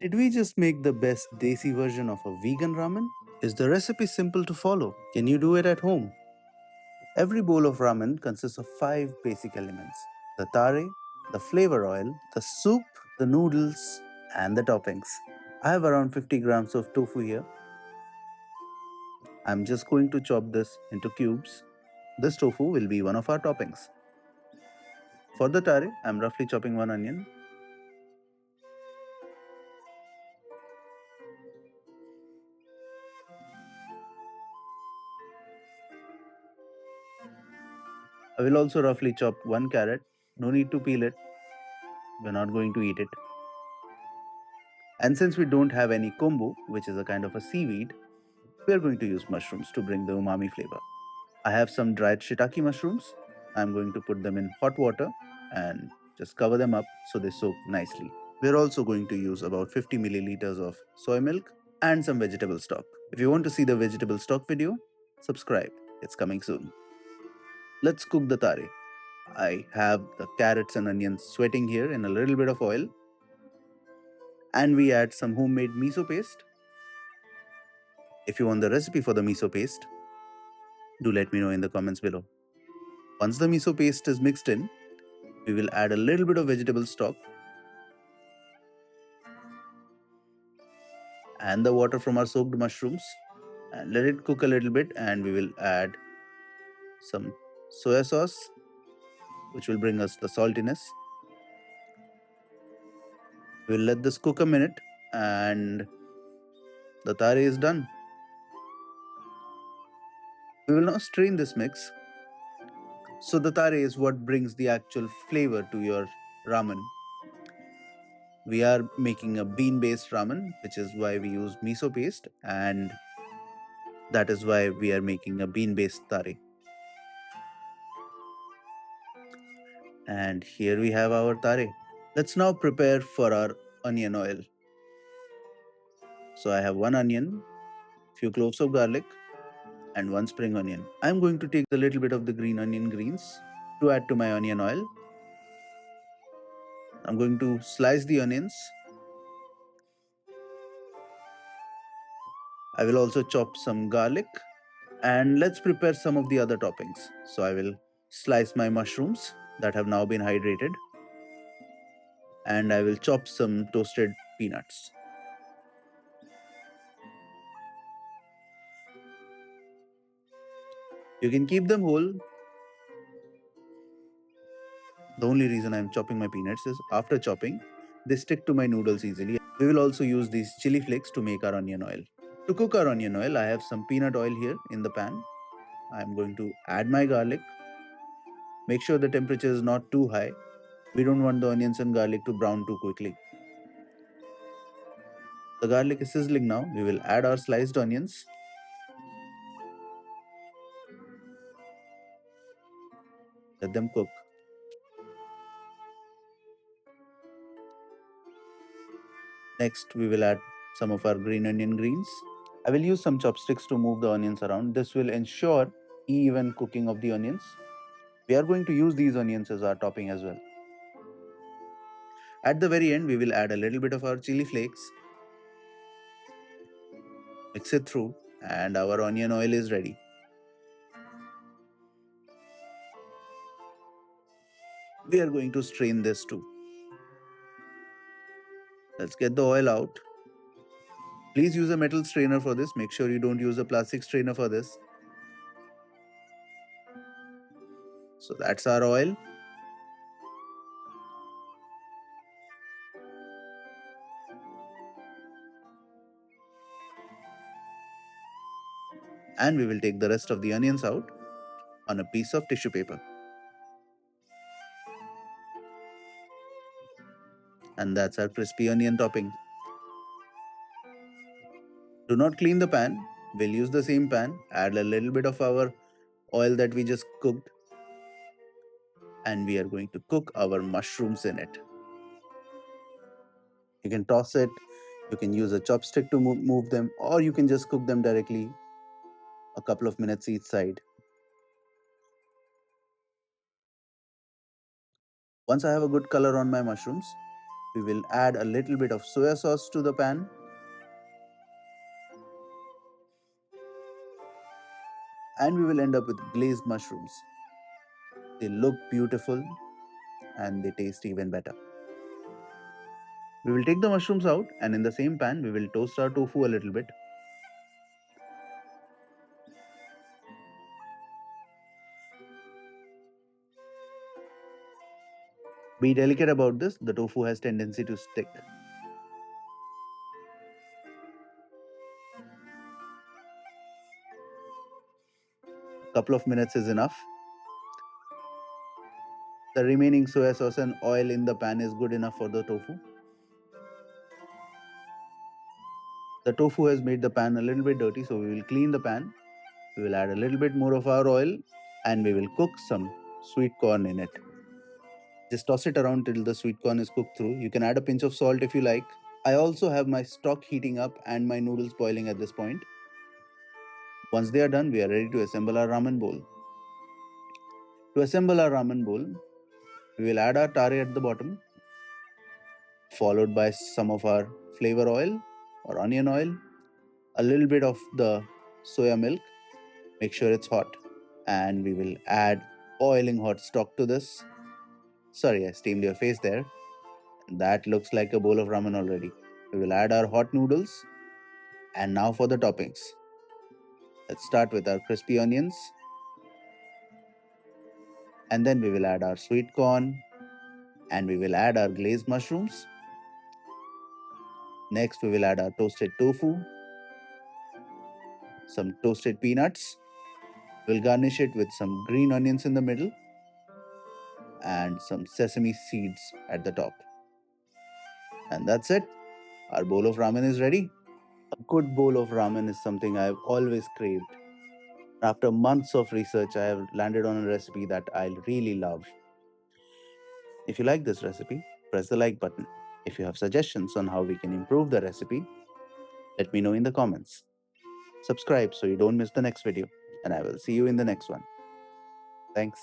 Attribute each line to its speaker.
Speaker 1: Did we just make the best desi version of a vegan ramen? Is the recipe simple to follow? Can you do it at home? Every bowl of ramen consists of 5 basic elements: the tare, the flavor oil, the soup, the noodles, and the toppings. I have around 50 grams of tofu here. I'm just going to chop this into cubes. This tofu will be one of our toppings. For the tare, I'm roughly chopping one onion. I will also roughly chop one carrot. No need to peel it. We're not going to eat it. And since we don't have any kombu, which is a kind of a seaweed, we are going to use mushrooms to bring the umami flavor. I have some dried shiitake mushrooms. I'm going to put them in hot water and just cover them up so they soak nicely. We're also going to use about 50 milliliters of soy milk and some vegetable stock. If you want to see the vegetable stock video, subscribe. It's coming soon. Let's cook the tare. I have the carrots and onions sweating here in a little bit of oil, and we add some homemade miso paste. If you want the recipe for the miso paste, do let me know in the comments below. Once the miso paste is mixed in, we will add a little bit of vegetable stock and the water from our soaked mushrooms and let it cook a little bit, and we will add some soya sauce, which will bring us the saltiness. We will let this cook a minute and the tare is done. We will now strain this mix. So the tare is what brings the actual flavor to your ramen. We are making a bean based ramen, which is why we use miso paste, and that is why we are making a bean based tare. And here we have our tare. Let's now prepare for our onion oil. So I have one onion, few cloves of garlic, and one spring onion. I'm going to take a little bit of the green onion greens to add to my onion oil. I'm going to slice the onions. I will also chop some garlic, and let's prepare some of the other toppings. So I will slice my mushrooms that have now been hydrated, and I will chop some toasted peanuts. You can keep them whole. The only reason I'm chopping my peanuts is after chopping, they stick to my noodles easily. We will also use these chili flakes to make our onion oil. To cook our onion oil, I have some peanut oil here in the pan. I'm going to add my garlic. Make sure the temperature is not too high. We don't want the onions and garlic to brown too quickly. The garlic is sizzling now. We will add our sliced onions. Let them cook. Next, we will add some of our green onion greens. I will use some chopsticks to move the onions around. This will ensure even cooking of the onions. We are going to use these onions as our topping as well. At the very end, we will add a little bit of our chili flakes. Mix it through, and our onion oil is ready. We are going to strain this too. Let's get the oil out. Please use a metal strainer for this. Make sure you don't use a plastic strainer for this. So that's our oil. And we will take the rest of the onions out on a piece of tissue paper. And that's our crispy onion topping. Do not clean the pan. We'll use the same pan, add a little bit of our oil that we just cooked, and we are going to cook our mushrooms in it. You can toss it, you can use a chopstick to move them, or you can just cook them directly, a couple of minutes each side. Once I have a good color on my mushrooms, We will add a little bit of soya sauce to the pan. And we will end up with glazed mushrooms. They look beautiful and they taste even better. We will take the mushrooms out, and in the same pan we will toast our tofu a little bit. Be delicate about this, the tofu has tendency to stick. A couple of minutes is enough. The remaining soya sauce and oil in the pan is good enough for the tofu. The tofu has made the pan a little bit dirty, so we will clean the pan. We will add a little bit more of our oil and we will cook some sweet corn in it. Just toss it around till the sweet corn is cooked through. You can add a pinch of salt if you like. I also have my stock heating up and my noodles boiling at this point. Once they are done, we are ready to assemble our ramen bowl. To assemble our ramen bowl, we will add our tare at the bottom, followed by some of our flavor oil or onion oil, a little bit of the soya milk. Make sure it's hot. And we will add boiling hot stock to this. Sorry, I steamed your face there. That looks like a bowl of ramen already. We will add our hot noodles. And now for the toppings. Let's start with our crispy onions. And then we will add our sweet corn. And we will add our glazed mushrooms. Next, we will add our toasted tofu, some toasted peanuts. We'll garnish it with some green onions in the middle and some sesame seeds at the top. And that's it. Our bowl of ramen is ready. A good bowl of ramen is something I've always craved. After months of research, I have landed on a recipe that I really love. If you like this recipe, press the like button. If you have suggestions on how we can improve the recipe, let me know in the comments. Subscribe so you don't miss the next video, and I will see you in the next one. Thanks.